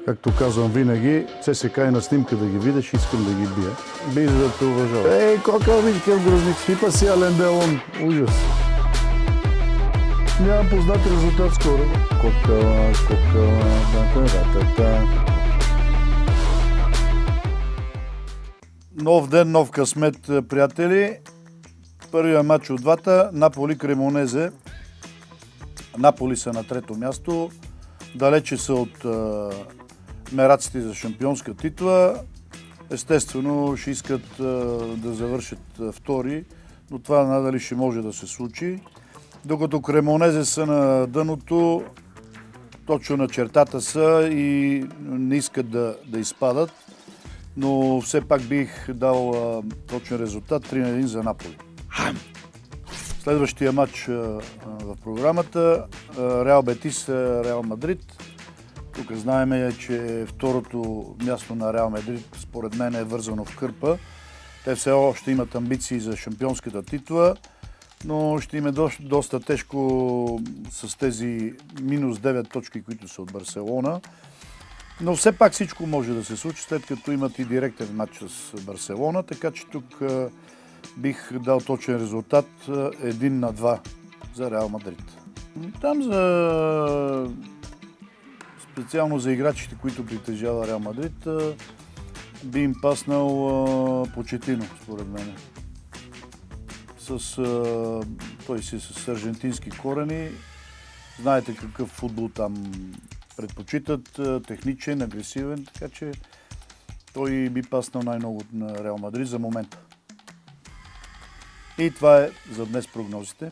Както казвам винаги, ЦСКА и на снимка да ги видиш, искам да ги бия. Би за да те уважава. Ей, кока виж какъв грозник, свипа си Ален Делон. Ужас. Нямам познат резултат скоро. Кокала, та-та-та-та. Нов ден, нов късмет, приятели. Първият матч от двата, Наполи-Кремонезе. Наполи са на трето място. Далече са от мераците за шампионска титла. Естествено, ще искат да завършат втори, но това надали ще може да се случи. Докато Кремонезе са на дъното, точно на чертата са и не искат да изпадат, но все пак бих дал точен резултат 3-1 за Наполи. Следващия матч в програмата Реал Бетис, Реал Мадрид. Тук знаем, че второто място на Реал Мадрид според мен е вързано в кърпа. Те все още имат амбиции за шампионската титла, но ще им е доста тежко с тези минус 9 точки, които са от Барселона. Но все пак всичко може да се случи, след като имат и директен матч с Барселона, така че тук бих дал точен резултат 1-2 за Реал Мадрид. Там специално за играчите, които притежава Реал Мадрид, би им паснал Почетино, според мен. Той си с аржентински корени. Знаете какъв футбол там предпочитат, техничен, агресивен, така че той би паснал най-много на Реал Мадрид за момента. И това е за днес прогнозите.